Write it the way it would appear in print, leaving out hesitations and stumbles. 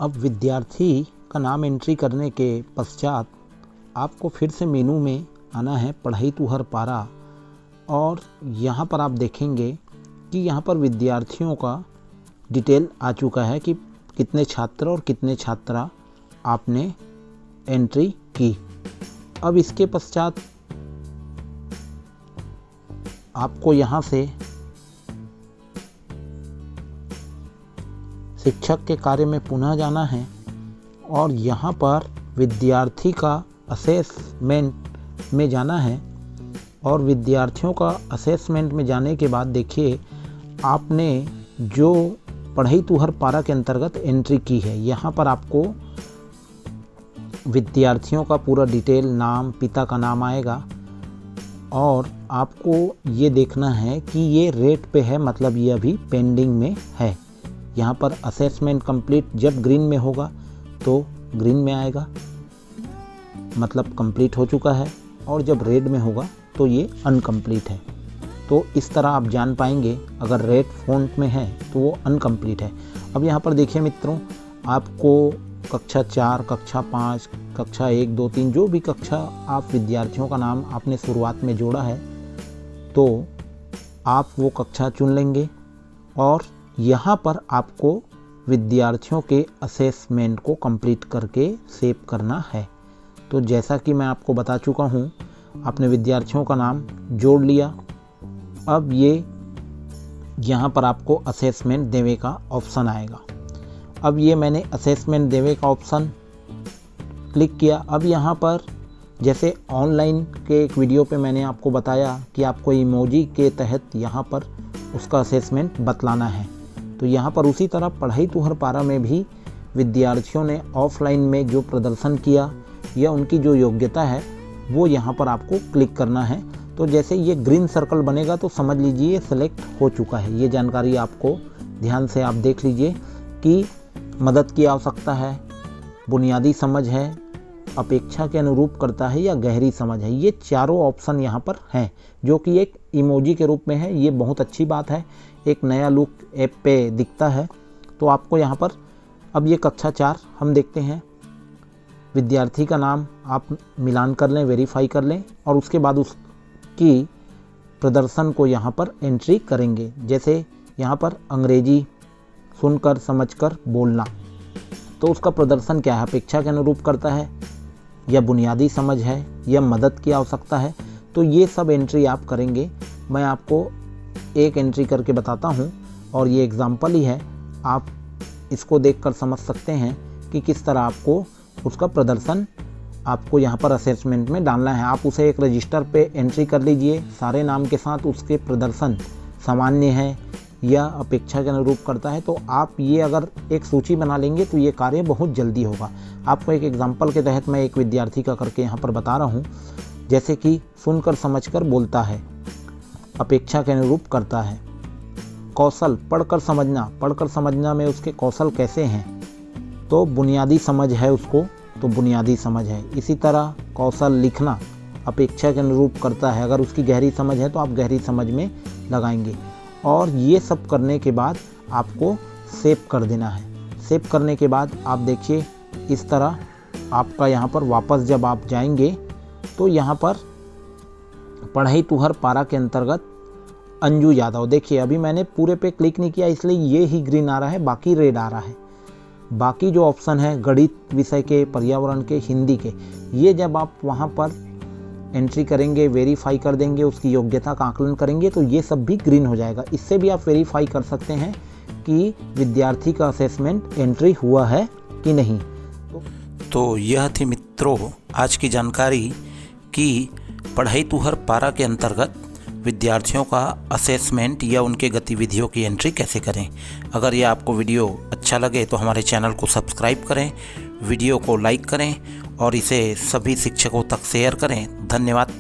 अब विद्यार्थी का नाम एंट्री करने के पश्चात आपको फिर से मेनू में आना है पढ़ई तुहर पारा, और यहाँ पर आप देखेंगे कि यहाँ पर विद्यार्थियों का डिटेल आ चुका है कि कितने छात्र और कितने छात्रा आपने एंट्री की। अब इसके पश्चात आपको यहाँ से शिक्षक के कार्य में पुनः जाना है और यहाँ पर विद्यार्थी का असेसमेंट में जाना है। और विद्यार्थियों का असेसमेंट में जाने के बाद देखिए आपने जो पढ़ई तुहर पारा के अंतर्गत एंट्री की है, यहाँ पर आपको विद्यार्थियों का पूरा डिटेल, नाम, पिता का नाम आएगा और आपको ये देखना है कि ये रेट पे है, मतलब ये अभी पेंडिंग में है। यहाँ पर असेसमेंट कंप्लीट जब ग्रीन में होगा तो ग्रीन में आएगा, मतलब कंप्लीट हो चुका है, और जब रेड में होगा तो ये अनकम्प्लीट है। तो इस तरह आप जान पाएंगे अगर रेड फॉन्ट में है तो वो अनकम्प्लीट है। अब यहाँ पर देखिए मित्रों, आपको कक्षा 4, कक्षा 5, कक्षा 1, 2, 3 जो भी कक्षा आप विद्यार्थियों का नाम आपने शुरुआत में जोड़ा है तो आप वो कक्षा चुन लेंगे और यहाँ पर आपको विद्यार्थियों के असेसमेंट को कंप्लीट करके सेव करना है। तो जैसा कि मैं आपको बता चुका हूँ, आपने विद्यार्थियों का नाम जोड़ लिया। अब ये यहाँ पर आपको असेसमेंट देवे का ऑप्शन आएगा। अब ये मैंने असेसमेंट देवे का ऑप्शन क्लिक किया। अब यहाँ पर जैसे ऑनलाइन के एक वीडियो पे मैंने आपको बताया कि आपको इमोजी के तहत यहाँ पर उसका असेसमेंट बतलाना है, तो यहाँ पर उसी तरह पढ़ई तुहर पारा में भी विद्यार्थियों ने ऑफलाइन में जो प्रदर्शन किया या उनकी जो योग्यता है वो यहाँ पर आपको क्लिक करना है। तो जैसे ये ग्रीन सर्कल बनेगा तो समझ लीजिए सेलेक्ट हो चुका है। ये जानकारी आपको ध्यान से आप देख लीजिए कि मदद की आवश्यकता है, बुनियादी समझ है, अपेक्षा के अनुरूप करता है या गहरी समझ है। ये चारों ऑप्शन यहाँ पर हैं जो कि एक इमोजी के रूप में है। ये बहुत अच्छी बात है, एक नया लुक ऐप पे दिखता है। तो आपको यहाँ पर अब ये कक्षा 4 हम देखते हैं, विद्यार्थी का नाम आप मिलान कर लें, वेरीफाई कर लें और उसके बाद उसकी प्रदर्शन को यहाँ पर एंट्री करेंगे। जैसे यहाँ पर अंग्रेजी सुनकर समझकर बोलना, तो उसका प्रदर्शन क्या है, अपेक्षा के अनुरूप करता है या बुनियादी समझ है या मदद की आवश्यकता है। तो ये सब एंट्री आप करेंगे। मैं आपको एक एंट्री करके बताता हूँ और ये एग्जाम्पल ही है, आप इसको देखकर समझ सकते हैं कि किस तरह आपको उसका प्रदर्शन आपको यहाँ पर असेसमेंट में डालना है। आप उसे एक रजिस्टर पे एंट्री कर लीजिए सारे नाम के साथ, उसके प्रदर्शन सामान्य है या अपेक्षा के अनुरूप करता है। तो आप ये अगर एक सूची बना लेंगे तो ये कार्य बहुत जल्दी होगा। आपको एक एग्जाम्पल के तहत मैं एक विद्यार्थी का करके यहाँ पर बता रहा हूँ। जैसे कि सुनकर समझकर बोलता है, अपेक्षा के अनुरूप करता है। कौशल, पढ़कर समझना में उसके कौशल कैसे हैं, तो बुनियादी समझ है उसको, तो बुनियादी समझ है। इसी तरह कौशल लिखना अपेक्षा के अनुरूप करता है, अगर उसकी गहरी समझ है तो आप गहरी समझ में लगाएंगे। और ये सब करने के बाद आपको सेव कर देना है। सेव करने के बाद आप देखिए इस तरह आपका यहाँ पर वापस जब आप जाएंगे तो यहाँ पर पढ़ई तुहर पारा के अंतर्गत अंजू यादव, देखिए अभी मैंने पूरे पे क्लिक नहीं किया इसलिए ये ही ग्रीन आ रहा है, बाकी रेड आ रहा है। बाकी जो ऑप्शन है गणित विषय के, पर्यावरण के, हिंदी के, ये जब आप वहाँ पर एंट्री करेंगे, वेरीफाई कर देंगे, उसकी योग्यता का आकलन करेंगे तो ये सब भी ग्रीन हो जाएगा। इससे भी आप वेरीफाई कर सकते हैं कि विद्यार्थी का असेसमेंट एंट्री हुआ है कि नहीं। तो यह थी मित्रों आज की जानकारी कि पढ़ई तुहर पारा के अंतर्गत विद्यार्थियों का असेसमेंट या उनके गतिविधियों की एंट्री कैसे करें। अगर यह आपको वीडियो अच्छा लगे तो हमारे चैनल को सब्सक्राइब करें, वीडियो को लाइक करें और इसे सभी शिक्षकों तक शेयर करें। धन्यवाद।